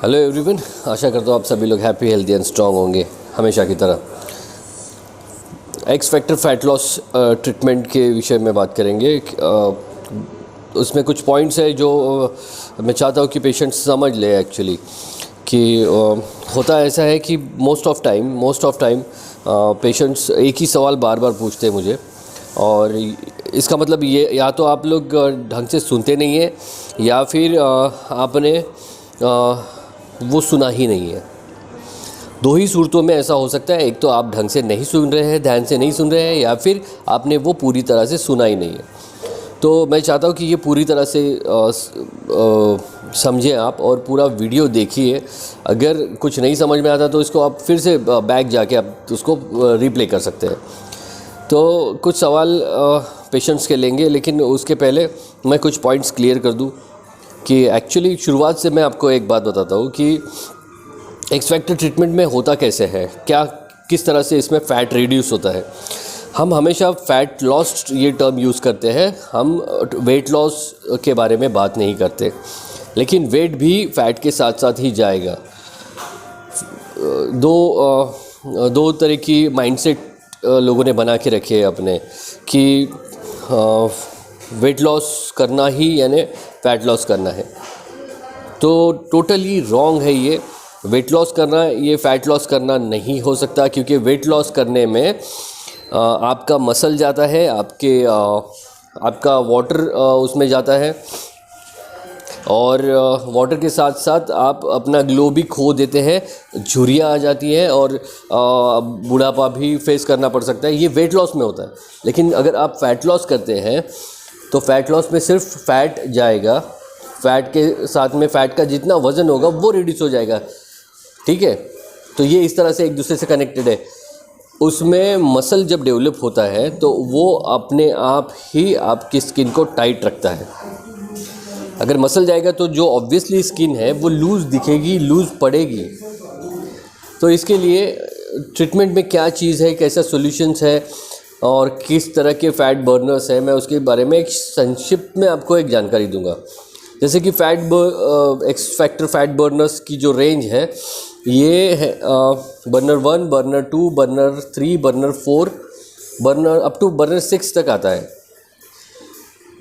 Hello everyone, आशा करता हूँ आप सभी लोग हैप्पी, हेल्दी एंड स्ट्रॉन्ग होंगे हमेशा की तरह। X factor fat loss treatment के विषय में बात करेंगे। उसमें कुछ पॉइंट्स है जो मैं चाहता हूँ कि पेशेंट्स समझ ले एक्चुअली कि होता ऐसा है कि मोस्ट ऑफ टाइम पेशेंट्स एक ही सवाल बार बार पूछते हैं मुझे, और इसका मतलब ये या तो आप लोग ढंग से सुनते नहीं हैं या फिर आपने वो सुना ही नहीं है। दो ही सूरतों में ऐसा हो सकता है, एक तो आप ढंग से नहीं सुन रहे हैं, ध्यान से नहीं सुन रहे हैं, या फिर आपने वो पूरी तरह से सुना ही नहीं है। तो मैं चाहता हूँ कि ये पूरी तरह से समझें आप और पूरा वीडियो देखिए। अगर कुछ नहीं समझ में आता तो इसको आप फिर से बैक जाके आप उसको रिप्ले कर सकते हैं। तो कुछ सवाल पेशेंट्स के लेंगे, लेकिन उसके पहले मैं कुछ पॉइंट्स क्लियर कर दूँ कि एक्चुअली शुरुआत से मैं आपको एक बात बताता हूँ कि एक्स फैक्टर ट्रीटमेंट में होता कैसे है, किस तरह से इसमें फ़ैट रिड्यूस होता है। हम हमेशा फ़ैट लॉस ये टर्म यूज़ करते हैं, हम वेट लॉस के बारे में बात नहीं करते, लेकिन वेट भी फ़ैट के साथ साथ ही जाएगा। दो तरह की माइंडसेट लोगों ने बना के रखे हैं अपने कि वेट लॉस करना ही यानी फ़ैट लॉस करना है। तो टोटली रॉन्ग है ये। वेट लॉस करना ये फ़ैट लॉस करना नहीं हो सकता, क्योंकि वेट लॉस करने में आपका मसल जाता है, आपका वाटर उसमें जाता है, और वाटर के साथ साथ आप अपना ग्लो भी खो देते हैं, झुर्रियाँ आ जाती है और बुढ़ापा भी फेस करना पड़ सकता है। ये वेट लॉस में होता है। लेकिन अगर आप फ़ैट लॉस करते हैं तो फ़ैट लॉस में सिर्फ फ़ैट जाएगा, फ़ैट के साथ में फ़ैट का जितना वज़न होगा वो रिड्यूस हो जाएगा। ठीक है, तो ये इस तरह से एक दूसरे से कनेक्टेड है। उसमें मसल जब डेवलप होता है तो वो अपने आप ही आपकी स्किन को टाइट रखता है। अगर मसल जाएगा तो जो ऑब्वियसली स्किन है वो लूज़ दिखेगी, लूज़ पड़ेगी। तो इसके लिए ट्रीटमेंट में क्या चीज़ है, कैसा सॉल्यूशंस है और किस तरह के फ़ैट बर्नर्स हैं, मैं उसके बारे में एक संक्षिप्त में आपको एक जानकारी दूंगा। जैसे कि एक्स फैक्टर फैट बर्नर्स की जो रेंज है ये है burner 1, burner 2, burner 3, burner 4, burner up to burner 6 तक आता है।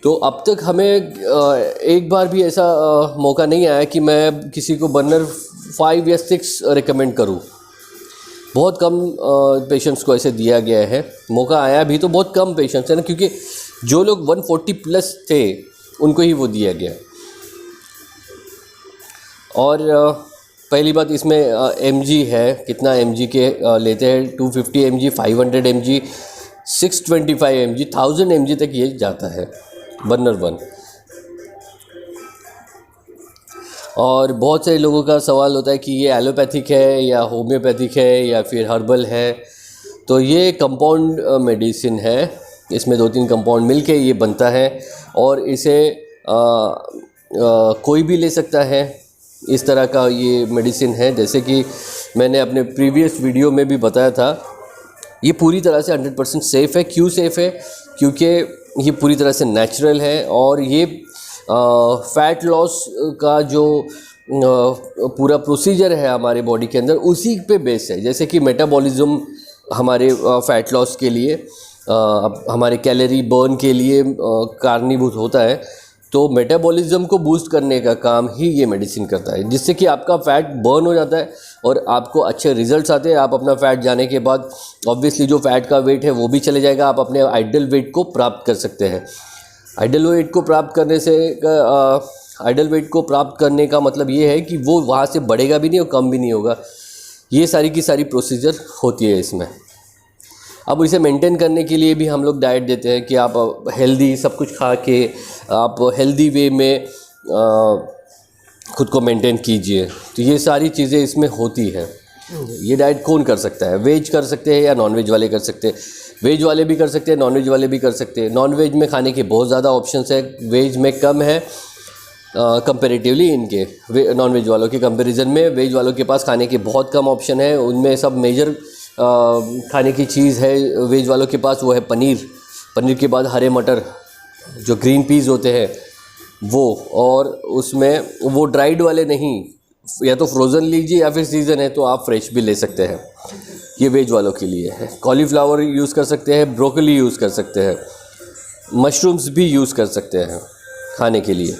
तो अब तक हमें एक बार भी ऐसा मौका नहीं आया कि मैं किसी को बर्नर 5 या 6 रिकमेंड करूं। बहुत कम पेशेंट्स को ऐसे दिया गया है। मौका आया भी तो बहुत कम पेशेंट्स है ना, क्योंकि जो लोग 140 प्लस थे उनको ही वो दिया गया। और पहली बात इसमें mg है, कितना mg के लेते हैं। 250 mg, 500 mg, 625 mg, 1000 mg तक ये जाता है बर्नर 1। और बहुत सारे लोगों का सवाल होता है कि ये एलोपैथिक है या होम्योपैथिक है या फिर हर्बल है। तो ये कंपाउंड मेडिसिन है, इसमें 2-3 कंपाउंड मिलके ये बनता है और इसे कोई भी ले सकता है। इस तरह का ये मेडिसिन है। जैसे कि मैंने अपने प्रीवियस वीडियो में भी बताया था, ये पूरी तरह से 100% सेफ़ है। क्यों सेफ़ है? क्योंकि ये पूरी तरह से नेचुरल है और ये फ़ैट लॉस का जो पूरा प्रोसीजर है हमारे बॉडी के अंदर उसी पे बेस है। जैसे कि मेटाबॉलिज्म हमारे फ़ैट लॉस के लिए, हमारे कैलोरी बर्न के लिए कारणीभूत होता है। तो मेटाबॉलिज्म को बूस्ट करने का काम ही ये मेडिसिन करता है, जिससे कि आपका फ़ैट बर्न हो जाता है और आपको अच्छे रिजल्ट्स आते हैं। आप अपना फ़ैट जाने के बाद ऑब्वियसली जो फ़ैट का वेट है वो भी चले जाएगा, आप अपने आइडियल वेट को प्राप्त कर सकते हैं। आइडियल वेट को प्राप्त करने से आइडियल वेट को प्राप्त करने का मतलब ये है कि वो वहाँ से बढ़ेगा भी नहीं और कम भी नहीं होगा। ये सारी की सारी प्रोसीजर होती है इसमें। अब इसे मेंटेन करने के लिए भी हम लोग डाइट देते हैं कि आप हेल्दी सब कुछ खा के आप हेल्दी वे में खुद को मेंटेन कीजिए। तो ये सारी चीज़ें इसमें होती है। ये डाइट कौन कर सकता है? वेज कर सकते हैं या नॉन वेज वाले कर सकते हैं। वेज वाले भी कर सकते हैं, नॉन वेज वाले भी कर सकते हैं। नॉन वेज में खाने के बहुत ज़्यादा ऑप्शंस है, वेज में कम है कंपेरेटिवली। इनके नॉन वेज वालों के कंपैरिजन में वेज वालों के पास खाने के बहुत कम ऑप्शन है। उनमें सब मेजर खाने की चीज़ है वेज वालों के पास, वो है पनीर। पनीर के बाद हरे मटर, जो ग्रीन पीस होते हैं वो, और उसमें वो ड्राइड वाले नहीं, या तो फ्रोज़न लीजिए या फिर सीज़न है तो आप फ्रेश भी ले सकते हैं। ये वेज वालों के लिए है। कॉलीफ्लावर यूज़ कर सकते हैं, ब्रोकली यूज़ कर सकते हैं, मशरूम्स भी यूज़ कर सकते हैं खाने के लिए।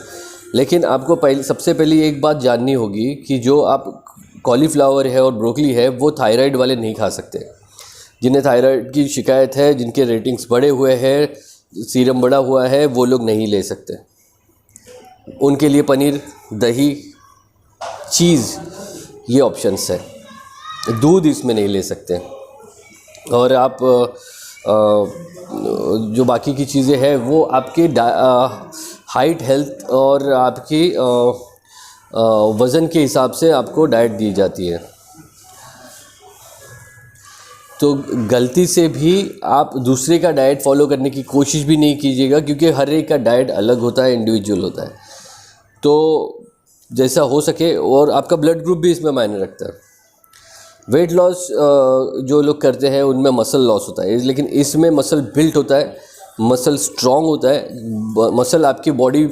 लेकिन आपको सबसे पहले एक बात जाननी होगी कि जो आप कॉलीफ्लावर है और ब्रोकली है वो थायराइड वाले नहीं खा सकते। जिन्हें थायराइड की शिकायत है, जिनके रेटिंग्स बढ़े हुए हैं, सीरम बढ़ा हुआ है, वो लोग नहीं ले सकते। उनके लिए पनीर, दही, चीज़ ये ऑप्शंस है। दूध इसमें नहीं ले सकते। और आप जो बाकी की चीज़ें हैं वो आपके हाइट, हेल्थ और आपकी वज़न के हिसाब से आपको डाइट दी जाती है। तो गलती से भी आप दूसरे का डाइट फॉलो करने की कोशिश भी नहीं कीजिएगा, क्योंकि हर एक का डाइट अलग होता है, इंडिविजुअल होता है। तो जैसा हो सके, और आपका ब्लड ग्रुप भी इसमें मायने रखता है। वेट लॉस जो लोग करते हैं उनमें मसल लॉस होता है, लेकिन इसमें मसल बिल्ट होता है, मसल स्ट्रॉन्ग होता है। मसल आपकी बॉडी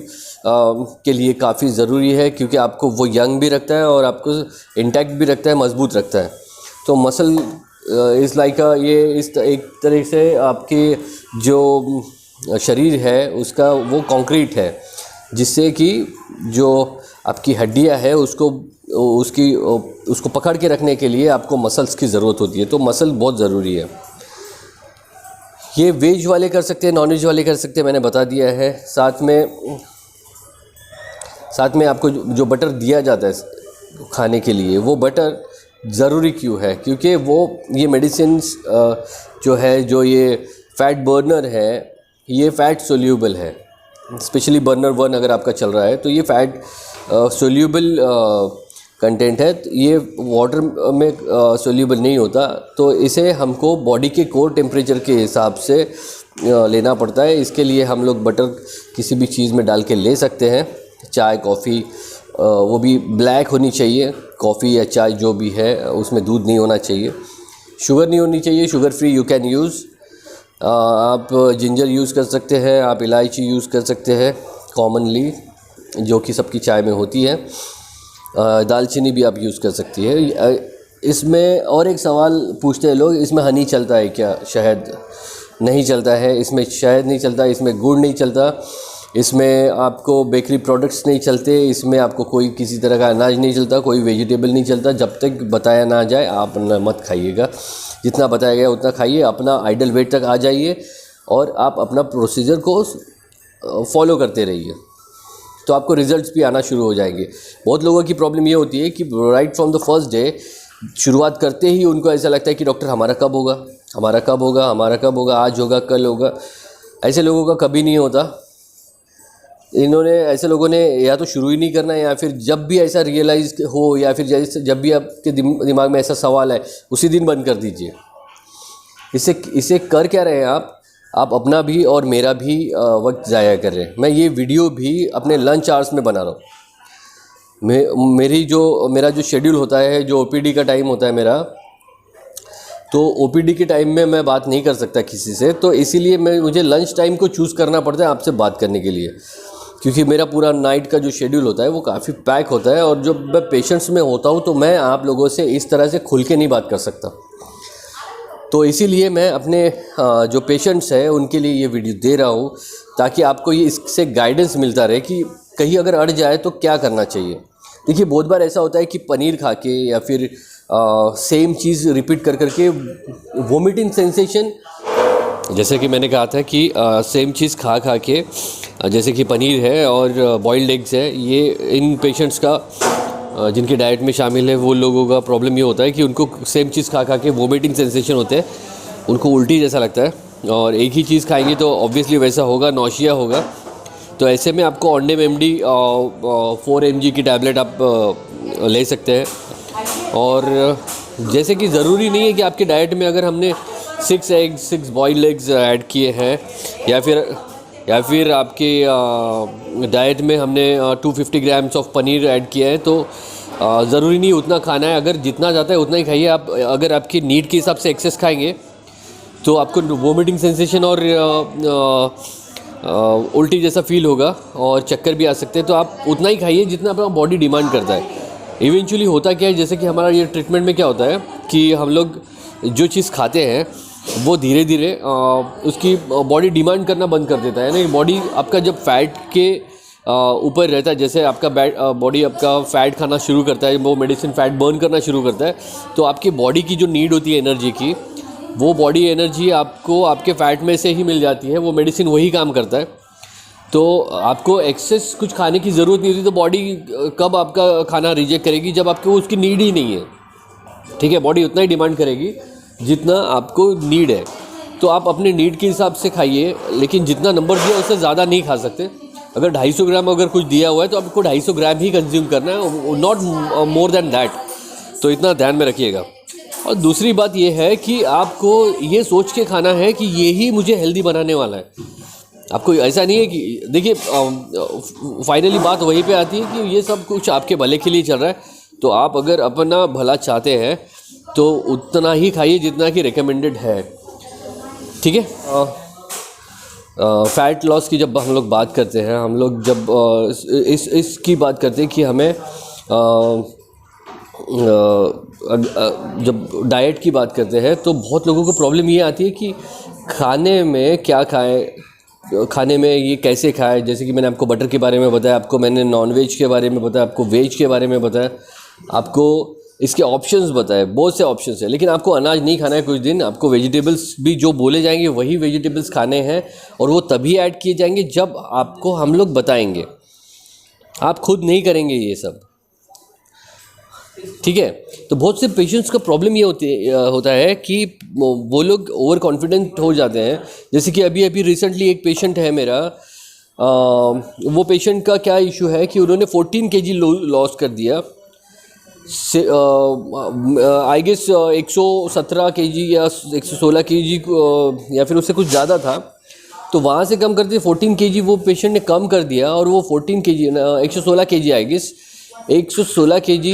के लिए काफ़ी ज़रूरी है, क्योंकि आपको वो यंग भी रखता है और आपको इंटैक्ट भी रखता है, मजबूत रखता है। तो मसल इज़ लाइक ये इस एक तरह से आपके जो शरीर है उसका वो कंक्रीट है, जिससे कि जो आपकी हड्डियां है उसको पकड़ के रखने के लिए आपको मसल्स की ज़रूरत होती है। तो मसल बहुत ज़रूरी है। ये वेज वाले कर सकते हैं, नॉन वेज वाले कर सकते हैं, मैंने बता दिया है। साथ में आपको जो बटर दिया जाता है खाने के लिए, वो बटर ज़रूरी क्यों है? क्योंकि वो ये मेडिसिन्स जो है, जो ये फ़ैट बर्नर है, ये फ़ैट सोल्यूबल है। स्पेशली बर्नर 1 अगर आपका चल रहा है तो ये फ़ैट सोल्यूबल कंटेंट है। ये वाटर में सोल्यूबल नहीं होता, तो इसे हमको बॉडी के कोर टेम्परेचर के हिसाब से लेना पड़ता है। इसके लिए हम लोग बटर किसी भी चीज़ में डाल के ले सकते हैं। चाय, कॉफ़ी, वो भी ब्लैक होनी चाहिए। कॉफ़ी या चाय जो भी है उसमें दूध नहीं होना चाहिए, शुगर नहीं होनी चाहिए। Sugar free you can use. आप जिंजर यूज़ कर सकते हैं, आप इलायची यूज़ कर सकते हैं कॉमनली, जो कि सबकी चाय में होती है। दालचीनी भी आप यूज़ कर सकती है। इसमें और एक सवाल पूछते हैं लोग, इसमें हनी चलता है क्या? शहद नहीं चलता है। इसमें शहद नहीं चलता, इसमें गुड़ नहीं चलता, इसमें आपको बेकरी प्रोडक्ट्स नहीं चलते, इसमें आपको कोई किसी तरह का अनाज नहीं चलता, कोई वेजिटेबल नहीं चलता। जब तक बताया ना जाए आप मत खाइएगा। जितना बताया गया उतना खाइए, अपना आइडल वेट तक आ जाइए और आप अपना प्रोसीजर को फॉलो करते रहिए, तो आपको रिजल्ट्स भी आना शुरू हो जाएंगे। बहुत लोगों की प्रॉब्लम ये होती है कि right from the first day, शुरुआत करते ही उनको ऐसा लगता है कि डॉक्टर हमारा कब होगा, हमारा कब होगा, हमारा कब होगा, आज होगा, कल होगा। ऐसे लोगों का कभी नहीं होता। ऐसे लोगों ने या तो शुरू ही नहीं करना है, या फिर जब भी ऐसा रियलाइज हो, या फिर जैसे जब भी आपके दिमाग में ऐसा सवाल है उसी दिन बंद कर दीजिए। इसे कर क्या रहे हैं आप अपना भी और मेरा भी वक्त ज़ाया कर रहे हैं। मैं ये वीडियो भी अपने लंच आवर्स में बना रहा हूँ। मेरा जो शेड्यूल होता है, जो ओपीडी का टाइम होता है मेरा, तो ओपीडी के टाइम में मैं बात नहीं कर सकता किसी से, तो इसीलिए मुझे लंच टाइम को चूज़ करना पड़ता है आपसे बात करने के लिए, क्योंकि मेरा पूरा नाइट का जो शेड्यूल होता है वो काफ़ी पैक होता है। और जब मैं पेशेंट्स में होता हूँ तो मैं आप लोगों से इस तरह से खुल के नहीं बात कर सकता। तो इसीलिए मैं अपने जो पेशेंट्स हैं उनके लिए ये वीडियो दे रहा हूँ, ताकि आपको ये इससे गाइडेंस मिलता रहे कि कहीं अगर अड़ जाए तो क्या करना चाहिए। देखिए, बहुत बार ऐसा होता है कि पनीर खा के या फिर सेम चीज़ रिपीट कर करके वोमिटिंग सेंसेशन, जैसे कि मैंने कहा था कि सेम चीज़ खा के, जैसे कि पनीर है और बॉइल्ड एग्स है, ये इन पेशेंट्स का जिनके डाइट में शामिल है, वो लोगों का प्रॉब्लम ये होता है कि उनको सेम चीज़ खा के वोमिटिंग सेंसेशन होते हैं, उनको उल्टी जैसा लगता है। और एक ही चीज़ खाएंगे तो ऑब्वियसली वैसा होगा, नौशिया होगा। तो ऐसे में आपको ऑर्डिनम MD 4 mg की टैबलेट आप ले सकते हैं। और जैसे कि ज़रूरी नहीं है कि आपके डाइट में अगर हमने 6 बॉइल्ड एग्स ऐड किए हैं, या फिर आपके डाइट में हमने 250 ग्राम्स ऑफ पनीर ऐड किया है, तो ज़रूरी नहीं उतना खाना है। अगर जितना जाता है उतना ही खाइए। आप अगर आपकी नीड के हिसाब से एक्सेस खाएंगे तो आपको वोमिटिंग सेंसेशन और उल्टी जैसा फील होगा और चक्कर भी आ सकते हैं। तो आप उतना ही खाइए जितना आपका बॉडी डिमांड करता है। इवेंचुअली होता क्या है, जैसे कि हमारा ये ट्रीटमेंट में क्या होता है कि हम लोग जो चीज़ खाते हैं वो धीरे धीरे उसकी बॉडी डिमांड करना बंद कर देता है ना। बॉडी आपका जब फैट के ऊपर रहता है, जैसे आपका बॉडी आपका फ़ैट खाना शुरू करता है, वो मेडिसिन फ़ैट बर्न करना शुरू करता है, तो आपकी बॉडी की जो नीड होती है एनर्जी की, वो बॉडी एनर्जी आपको आपके फ़ैट में से ही मिल जाती है। वो मेडिसिन वही काम करता है, तो आपको एक्सेस कुछ खाने की ज़रूरत नहीं होती। तो बॉडी कब आपका खाना रिजेक्ट करेगी, जब आपको उसकी नीड ही नहीं है। ठीक है, बॉडी उतना ही डिमांड करेगी जितना आपको नीड है। तो आप अपने नीड के हिसाब से खाइए, लेकिन जितना नंबर दिया उससे ज़्यादा नहीं खा सकते। अगर 250 ग्राम अगर कुछ दिया हुआ है तो आपको 250 ग्राम ही कंज्यूम करना है, नॉट मोर देन दैट। तो इतना ध्यान में रखिएगा। और दूसरी बात ये है कि आपको ये सोच के खाना है कि ये ही मुझे हेल्दी बनाने वाला है। आपको ऐसा नहीं है कि देखिए, फाइनली बात वहीं पे आती है कि ये सब कुछ आपके भले के लिए चल रहा है। तो आप अगर अपना भला चाहते हैं तो उतना ही खाइए जितना कि रिकमेंडेड है। ठीक है। फ़ैट लॉस की जब हम लोग बात करते हैं, हम लोग जब इसकी बात करते हैं कि हमें जब डाइट की बात करते हैं तो बहुत लोगों को प्रॉब्लम ये आती है कि खाने में क्या खाएं, खाने में ये कैसे खाएं। जैसे कि मैंने आपको बटर के बारे में बताया, आपको मैंने नॉन वेज के बारे में बताया, आपको वेज के बारे में बताया, आपको इसके ऑप्शंस बताए, बहुत से ऑप्शंस हैं। लेकिन आपको अनाज नहीं खाना है कुछ दिन, आपको वेजिटेबल्स भी जो बोले जाएंगे वही वेजिटेबल्स खाने हैं, और वो तभी ऐड किए जाएंगे जब आपको हम लोग बताएंगे। आप खुद नहीं करेंगे ये सब। ठीक है। तो बहुत से पेशेंट्स का प्रॉब्लम ये होता है कि वो लोग ओवर कॉन्फिडेंट हो जाते हैं। जैसे कि अभी रिसेंटली एक पेशेंट है मेरा, वो पेशेंट का क्या इशू है कि उन्होंने 14 kg लॉस कर दिया। आई गेस 117 kg या 116 kg या फिर उससे कुछ ज़्यादा था। तो वहाँ से कम करते 14 kg वो पेशेंट ने कम कर दिया, और वो 14 kg 116 kg I guess 116 kg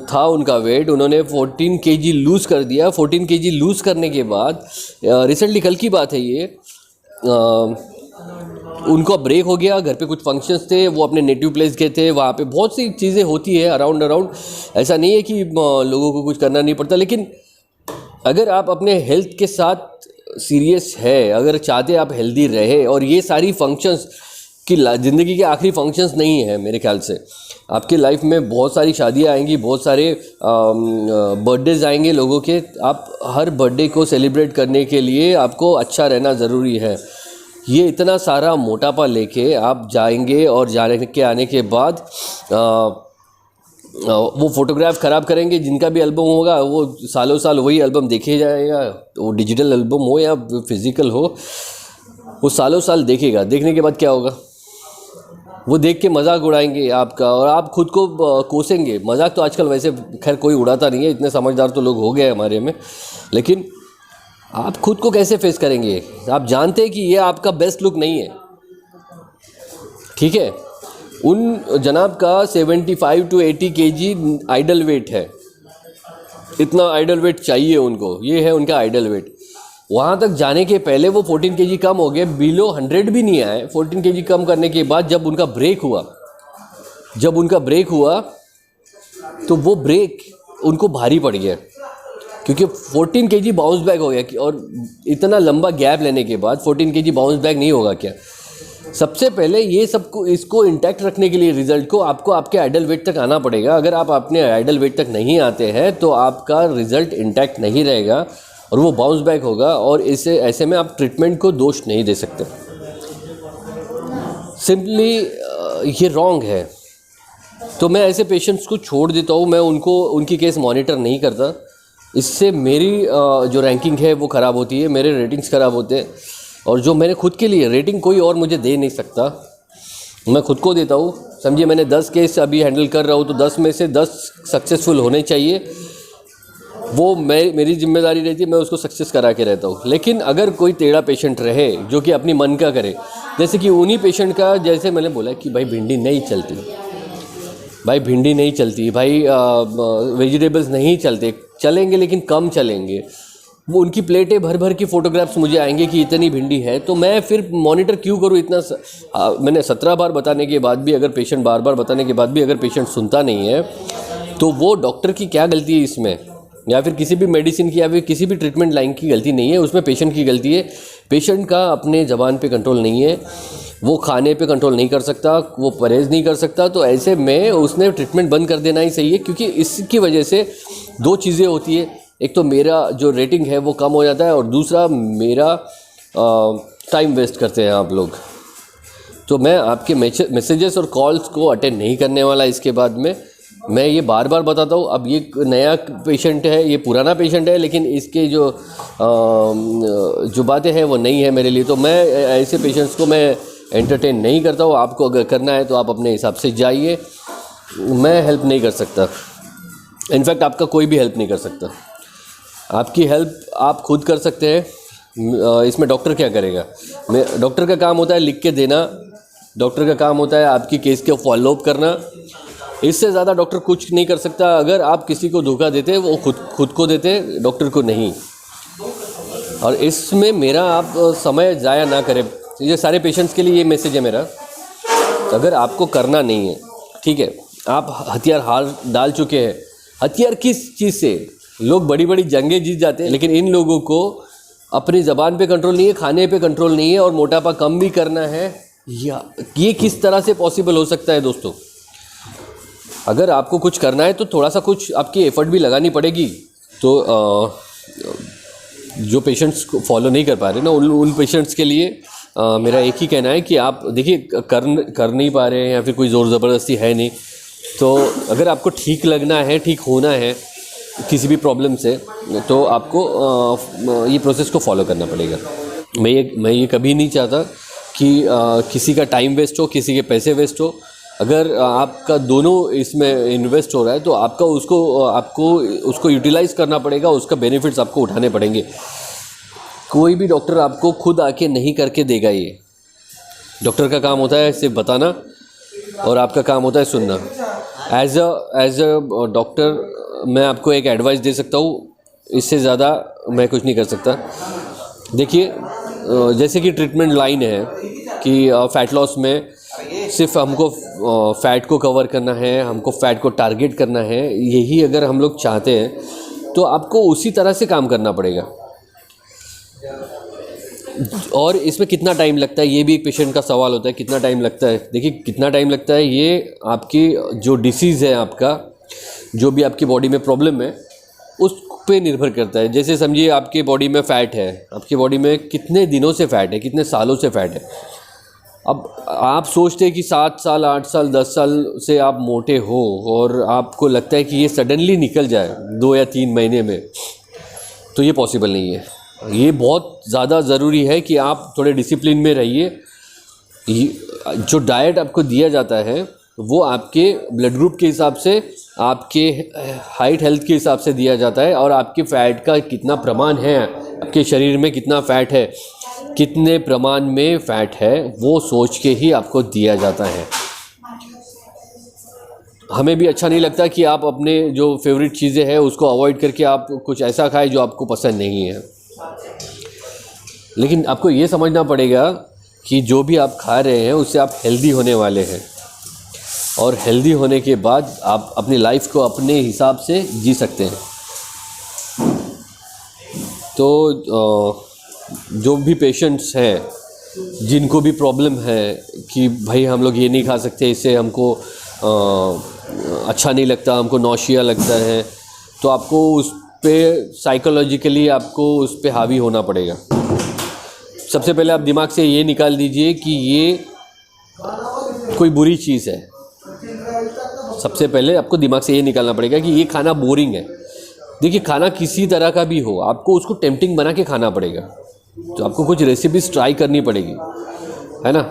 था उनका वेट, उन्होंने 14 kg लूज़ कर दिया। 14 kg लूज़ करने के बाद रिसेंटली कल की बात है ये, उनको ब्रेक हो गया। घर पे कुछ फंक्शंस थे, वो अपने नेटिव प्लेस गए थे, वहाँ पे बहुत सी चीज़ें होती है अराउंड। ऐसा नहीं है कि लोगों को कुछ करना नहीं पड़ता, लेकिन अगर आप अपने हेल्थ के साथ सीरियस है, अगर चाहते आप हेल्दी रहे, और ये सारी फंक्शंस की ज़िंदगी के आखिरी फंक्शंस नहीं है मेरे ख्याल से। आपके लाइफ में बहुत सारी शादियाँ आएंगी, बहुत सारे बर्थडेज आएंगे लोगों के। आप हर बर्थडे को सेलिब्रेट करने के लिए आपको अच्छा रहना ज़रूरी है। ये इतना सारा मोटापा लेके आप जाएंगे और जाने के आने के बाद वो फ़ोटोग्राफ ख़राब करेंगे। जिनका भी एल्बम होगा वो सालों साल वही एल्बम देखे जाएगा, वो डिजिटल एल्बम हो या फिज़िकल हो, वो सालों साल देखेगा। देखने के बाद क्या होगा, वो देख के मजाक उड़ाएंगे आपका, और आप खुद को कोसेंगे। मजाक तो आजकल वैसे खैर कोई उड़ाता नहीं है, इतने समझदार तो लोग हो गए हमारे में, लेकिन आप खुद को कैसे फेस करेंगे? आप जानते हैं कि ये आपका बेस्ट लुक नहीं है। ठीक है। उन जनाब का 75 to 80 kg आइडल वेट है, इतना आइडल वेट चाहिए उनको, ये है उनका आइडल वेट। वहाँ तक जाने के पहले वो 14 kg कम हो गए, बिलो 100 भी नहीं आए। 14 kg कम करने के बाद जब उनका ब्रेक हुआ तो वो ब्रेक उनको भारी पड़ गया, क्योंकि 14 kg बाउंस बैक हो गया। और इतना लंबा गैप लेने के बाद 14 kg बाउंस बैक नहीं होगा क्या? सबसे पहले ये सबको इसको इंटैक्ट रखने के लिए रिजल्ट को आपको आपके आइडल वेट तक आना पड़ेगा। अगर आप अपने आइडल वेट तक नहीं आते हैं तो आपका रिजल्ट इंटैक्ट नहीं रहेगा और वो बाउंस बैक होगा, और ऐसे में आप ट्रीटमेंट को दोष नहीं दे सकते। सिंपली ये रॉन्ग है। तो मैं ऐसे पेशेंट्स को छोड़ देता हूँ, मैं उनकी केस मॉनिटर नहीं करता। इससे मेरी जो रैंकिंग है वो ख़राब होती है, मेरे रेटिंग्स ख़राब होते हैं, और जो मैंने खुद के लिए रेटिंग कोई और मुझे दे नहीं सकता, मैं खुद को देता हूँ। समझिए मैंने 10 केस अभी हैंडल कर रहा हूँ, तो 10 में से 10 सक्सेसफुल होने चाहिए, वो मेरी जिम्मेदारी रहती है, मैं उसको सक्सेस करा के रहता हूँ। लेकिन अगर कोई टेढ़ा पेशेंट रहे जो कि अपनी मन का करे, जैसे कि उन्हीं पेशेंट का, जैसे मैंने बोला कि भाई भिंडी नहीं चलती, भाई वेजिटेबल्स नहीं चलेंगे लेकिन कम चलेंगे, वो उनकी प्लेटें भर भर की फ़ोटोग्राफ्स मुझे आएंगे कि इतनी भिंडी है, तो मैं फिर मॉनिटर क्यों करूँ इतना मैंने 17 बार बताने के बाद भी अगर पेशेंट बार बार बताने के बाद भी अगर पेशेंट सुनता नहीं है, तो वो डॉक्टर की क्या गलती है इसमें, या फिर किसी भी मेडिसिन की या फिर किसी भी ट्रीटमेंट लाइन की गलती नहीं है, उसमें पेशेंट की गलती है। पेशेंट का अपने ज़बान पे कंट्रोल नहीं है, वो खाने पे कंट्रोल नहीं कर सकता, वो परहेज़ नहीं कर सकता, तो ऐसे में उसने ट्रीटमेंट बंद कर देना ही सही है। क्योंकि इसकी वजह से दो चीज़ें होती है, एक तो मेरा जो रेटिंग है वो कम हो जाता है और दूसरा मेरा टाइम वेस्ट करते हैं आप लोग। तो मैं आपके मैसेजेस और कॉल्स को अटेंड नहीं करने वाला इसके बाद में। मैं ये बार बार बताता हूँ, अब ये नया पेशेंट है, ये पुराना पेशेंट है, लेकिन इसके जो बातें हैं वो नहीं है मेरे लिए। तो मैं ऐसे पेशेंट्स को मैं एंटरटेन नहीं करता हूँ। आपको अगर करना है तो आप अपने हिसाब से जाइए, मैं हेल्प नहीं कर सकता। इनफैक्ट आपका कोई भी हेल्प नहीं कर सकता। आपकी हेल्प आप खुद कर सकते हैं। इसमें डॉक्टर क्या करेगा? डॉक्टर का काम होता है लिख के देना, डॉक्टर का काम होता है आपकी केस के फॉलोअप करना। इससे ज़्यादा डॉक्टर कुछ नहीं कर सकता। अगर आप किसी को धोखा देते वो खुद को देते, डॉक्टर को नहीं। और इसमें मेरा आप समय ज़ाया ना करें। ये सारे पेशेंट्स के लिए ये मैसेज है मेरा। अगर आपको करना नहीं है, ठीक है, आप हथियार हार डाल चुके हैं। हथियार किस चीज़ से? लोग बड़ी बड़ी जंगें जीत जाते हैं, लेकिन इन लोगों को अपनी ज़बान पे कंट्रोल नहीं है, खाने पे कंट्रोल नहीं है और मोटापा कम भी करना है। ये किस तरह से पॉसिबल हो सकता है दोस्तों? अगर आपको कुछ करना है तो थोड़ा सा कुछ आपकी एफर्ट भी लगानी पड़ेगी। तो जो पेशेंट्स को फॉलो नहीं कर पा रहे ना, उन पेशेंट्स के लिए मेरा एक ही कहना है कि आप देखिए, कर नहीं पा रहे हैं या फिर कोई ज़ोर ज़बरदस्ती है नहीं, तो अगर आपको ठीक लगना है, ठीक होना है किसी भी प्रॉब्लम से, तो आपको ये प्रोसेस को फॉलो करना पड़ेगा। मैं ये कभी नहीं चाहता कि किसी का टाइम वेस्ट हो, किसी के पैसे वेस्ट हो। अगर आपका दोनों इसमें इन्वेस्ट हो रहा है तो आपको उसको यूटिलाइज़ करना पड़ेगा, उसका बेनिफिट्स आपको उठाने पड़ेंगे। कोई भी डॉक्टर आपको खुद आके नहीं करके देगा। ये डॉक्टर का काम होता है सिर्फ बताना और आपका काम होता है सुनना। एज अ डॉक्टर मैं आपको एक एडवाइस दे सकता हूँ, इससे ज़्यादा मैं कुछ नहीं कर सकता। देखिए, जैसे कि ट्रीटमेंट लाइन है कि फ़ैट लॉस में सिर्फ हमको फ़ैट को कवर करना है, हमको फ़ैट को टारगेट करना है। यही अगर हम लोग चाहते हैं तो आपको उसी तरह से काम करना पड़ेगा। और इसमें कितना टाइम लगता है, ये भी एक पेशेंट का सवाल होता है, कितना टाइम लगता है। देखिए, कितना टाइम लगता है ये आपकी जो डिसीज़ है, आपका जो भी आपकी बॉडी में प्रॉब्लम है, उस पे निर्भर करता है। जैसे समझिए आपके बॉडी में फ़ैट है, आपकी बॉडी में कितने दिनों से फ़ैट है, कितने सालों से फ़ैट है। अब आप सोचते हैं कि 7 साल, 8 साल, 10 साल से आप मोटे हो और आपको लगता है कि ये सडनली निकल जाए 2 या 3 महीने में, तो ये पॉसिबल नहीं है। ये बहुत ज़्यादा ज़रूरी है कि आप थोड़े डिसिप्लिन में रहिए। जो डाइट आपको दिया जाता है वो आपके ब्लड ग्रुप के हिसाब से, आपके हाइट हेल्थ के हिसाब से दिया जाता है और आपके फ़ैट का कितना प्रमाण है, आपके शरीर में कितना फ़ैट है, कितने प्रमाण में फ़ैट है, वो सोच के ही आपको दिया जाता है। हमें भी अच्छा नहीं लगता कि आप अपने जो फेवरेट चीज़ें हैं उसको अवॉइड करके आप कुछ ऐसा खाएं जो आपको पसंद नहीं है। लेकिन आपको ये समझना पड़ेगा कि जो भी आप खा रहे हैं उससे आप हेल्दी होने वाले हैं, और हेल्दी होने के बाद आप अपनी लाइफ को अपने हिसाब से जी सकते हैं। तो जो भी पेशेंट्स हैं जिनको भी प्रॉब्लम है कि भाई हम लोग ये नहीं खा सकते, इससे हमको अच्छा नहीं लगता, हमको नौशिया लगता है, तो आपको उस पे साइकोलॉजिकली आपको उस पे हावी होना पड़ेगा। सबसे पहले आप दिमाग से ये निकाल दीजिए कि ये कोई बुरी चीज़ है। सबसे पहले आपको दिमाग से ये निकालना पड़ेगा कि ये खाना बोरिंग है। देखिए, खाना किसी तरह का भी हो, आपको उसको टेम्पटिंग बना के खाना पड़ेगा। तो आपको कुछ रेसिपीज़ ट्राई करनी पड़ेगी, है ना।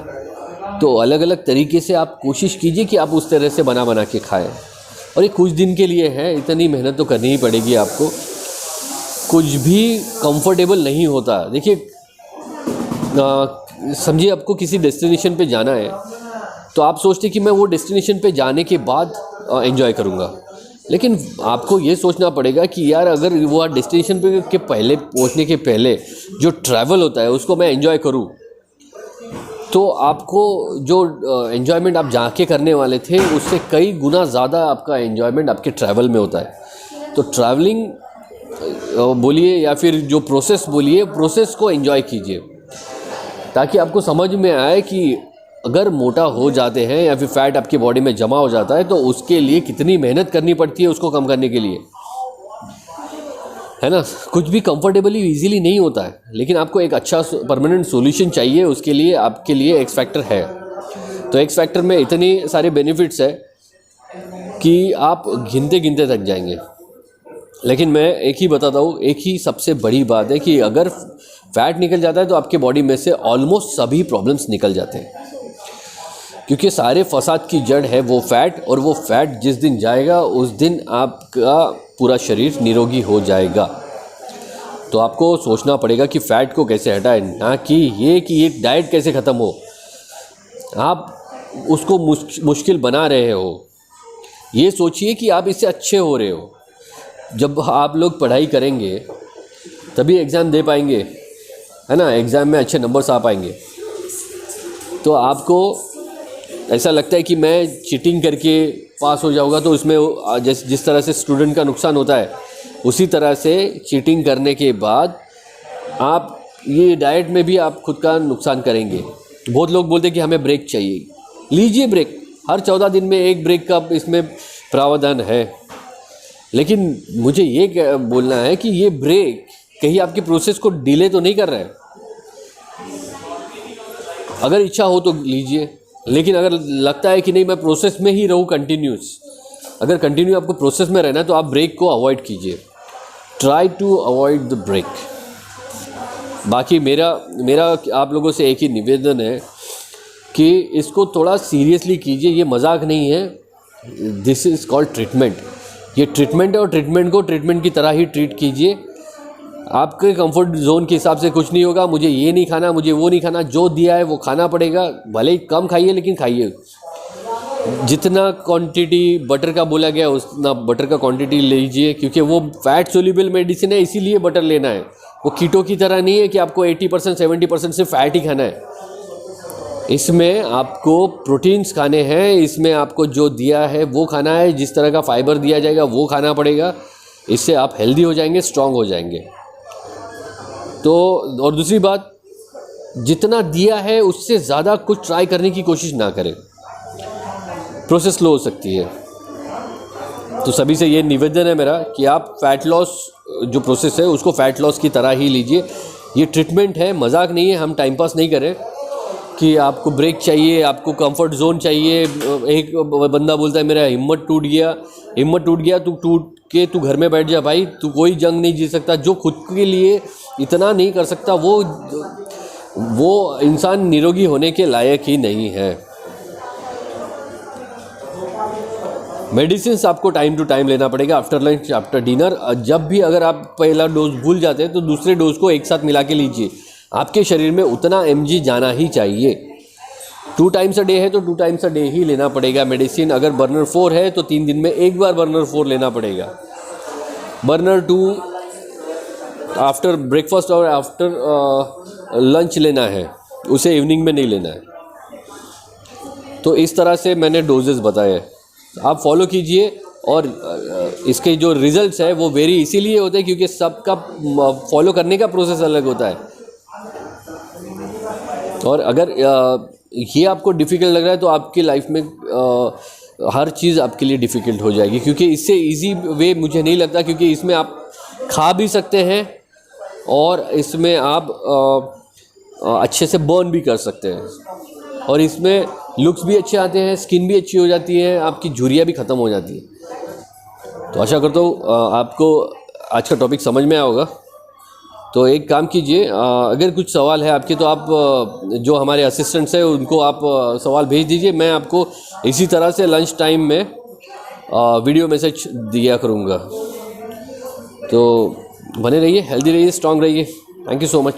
तो अलग अलग तरीके से आप कोशिश कीजिए कि आप उस तरह से बना के खाएं। और ये कुछ दिन के लिए है, इतनी मेहनत तो करनी ही पड़ेगी आपको। कुछ भी कंफर्टेबल नहीं होता। देखिए, समझिए आपको किसी डेस्टिनेशन पे जाना है, तो आप सोचते कि मैं वो डेस्टिनेशन पे जाने के बाद एंजॉय करूँगा, लेकिन आपको ये सोचना पड़ेगा कि यार अगर वो डेस्टिनेशन पे के पहले पहुंचने के पहले जो ट्रैवल होता है उसको मैं एंजॉय करूं, तो आपको जो एन्जॉयमेंट आप जाके करने वाले थे उससे कई गुना ज़्यादा आपका एन्जॉयमेंट आपके ट्रैवल में होता है। तो ट्रैवलिंग बोलिए या फिर जो प्रोसेस बोलिए, प्रोसेस को एंजॉय कीजिए ताकि आपको समझ में आए कि अगर मोटा हो जाते हैं या फिर फैट आपकी बॉडी में जमा हो जाता है तो उसके लिए कितनी मेहनत करनी पड़ती है उसको कम करने के लिए, है ना। कुछ भी कंफर्टेबली इजीली नहीं होता है, लेकिन आपको एक अच्छा परमानेंट सॉल्यूशन चाहिए, उसके लिए आपके लिए एक्स फैक्टर है। तो एक्स फैक्टर में इतनी सारे बेनिफिट्स है कि आप गिनते गिनते थक जाएंगे। लेकिन मैं एक ही बताता हूँ, एक ही सबसे बड़ी बात है कि अगर फैट निकल जाता है तो आपके बॉडी में से ऑलमोस्ट सभी प्रॉब्लम्स निकल जाते हैं, क्योंकि सारे फसाद की जड़ है वो फैट, और वो फैट जिस दिन जाएगा उस दिन आपका पूरा शरीर निरोगी हो जाएगा। तो आपको सोचना पड़ेगा कि फ़ैट को कैसे हटाएं, ना कि ये डाइट कैसे ख़त्म हो। आप उसको मुश्किल बना रहे हो। ये सोचिए कि आप इससे अच्छे हो रहे हो। जब आप लोग पढ़ाई करेंगे तभी एग्ज़ाम दे पाएंगे, है ना, एग्ज़ाम में अच्छे नंबर्स आ पाएंगे। तो आपको ऐसा लगता है कि मैं चीटिंग करके पास हो जाऊंगा, तो उसमें जिस तरह से स्टूडेंट का नुकसान होता है उसी तरह से चीटिंग करने के बाद आप ये डाइट में भी आप खुद का नुकसान करेंगे। बहुत लोग बोलते हैं कि हमें ब्रेक चाहिए, लीजिए ब्रेक, हर 14 दिन में एक ब्रेक का इसमें प्रावधान है। लेकिन मुझे ये बोलना है कि ये ब्रेक कहीं आपके प्रोसेस को डिले तो नहीं कर रहा है। अगर इच्छा हो तो लीजिए, लेकिन अगर लगता है कि नहीं मैं प्रोसेस में ही रहूँ कंटिन्यूस, अगर कंटिन्यू आपको प्रोसेस में रहना है तो आप ब्रेक को अवॉइड कीजिए। Try to avoid the break. बाकी मेरा आप लोगों से एक ही निवेदन है कि इसको थोड़ा सीरियसली कीजिए, ये मजाक नहीं है। This is called treatment. ये ट्रीटमेंट है और ट्रीटमेंट को ट्रीटमेंट की तरह ही ट्रीट कीजिए। आपके कंफर्ट जोन के हिसाब से कुछ नहीं होगा। मुझे ये नहीं खाना, मुझे वो नहीं खाना, जो दिया है वो खाना पड़ेगा। भले ही कम खाइए लेकिन खाइए। जितना क्वांटिटी बटर का बोला गया उतना बटर का क्वांटिटी लीजिए, क्योंकि वो फैट सोल्यूबल मेडिसिन है, इसीलिए बटर लेना है। वो कीटो की तरह नहीं है कि आपको 80% 70% से फैट ही खाना है। इसमें आपको प्रोटीन्स खाने हैं, इसमें आपको जो दिया है वो खाना है, जिस तरह का फाइबर दिया जाएगा वो खाना पड़ेगा। इससे आप हेल्दी हो जाएंगे, स्ट्रांग हो जाएंगे। तो और दूसरी बात, जितना दिया है उससे ज़्यादा कुछ ट्राई करने की कोशिश ना करें, प्रोसेस स्लो हो सकती है। तो सभी से ये निवेदन है मेरा कि आप फैट लॉस जो प्रोसेस है उसको फैट लॉस की तरह ही लीजिए। ये ट्रीटमेंट है, मजाक नहीं है। हम टाइम पास नहीं करें कि आपको ब्रेक चाहिए, आपको कंफर्ट जोन चाहिए। एक बंदा बोलता है मेरा हिम्मत टूट गया, तू घर में बैठ जा भाई, तू कोई जंग नहीं जीत सकता। जो खुद के लिए इतना नहीं कर सकता वो इंसान निरोगी होने के लायक ही नहीं है। मेडिसिन आपको टाइम टू टाइम लेना पड़ेगा, आफ्टर लंच, आफ्टर डिनर। जब भी अगर आप पहला डोज भूल जाते हैं तो दूसरे डोज को एक साथ मिला के लीजिए। आपके शरीर में उतना mg जाना ही चाहिए। 2 टाइम्स अ डे है तो 2 टाइम्स अ डे ही लेना पड़ेगा मेडिसिन। अगर बर्नर 4 है तो 3 दिन में एक बार बर्नर 4 लेना पड़ेगा। बर्नर 2 आफ्टर ब्रेकफास्ट और आफ्टर लंच लेना है, उसे इवनिंग में नहीं लेना है। तो इस तरह से मैंने डोजेस बताए, आप फॉलो कीजिए। और इसके जो रिजल्ट्स है वो वेरी इसीलिए होते हैं क्योंकि सबका फॉलो करने का प्रोसेस अलग होता है। और अगर ये आपको डिफ़िकल्ट लग रहा है तो आपकी लाइफ में हर चीज़ आपके लिए डिफ़िकल्ट हो जाएगी, क्योंकि इससे इजी वे मुझे नहीं लगता। क्योंकि इसमें आप खा भी सकते हैं और इसमें आप अच्छे से बर्न भी कर सकते हैं, और इसमें लुक्स भी अच्छे आते हैं, स्किन भी अच्छी हो जाती है, आपकी झुर्रियाँ भी ख़त्म हो जाती है। तो आशा करता हूँ आपको आज का टॉपिक समझ में आया होगा। तो एक काम कीजिए, अगर कुछ सवाल है आपके तो आप जो हमारे असिस्टेंट्स हैं उनको आप सवाल भेज दीजिए। मैं आपको इसी तरह से लंच टाइम में वीडियो मैसेज दिया करूँगा। तो बने रहिए, हेल्दी रहिए, स्ट्रांग रहिए। Thank you so much.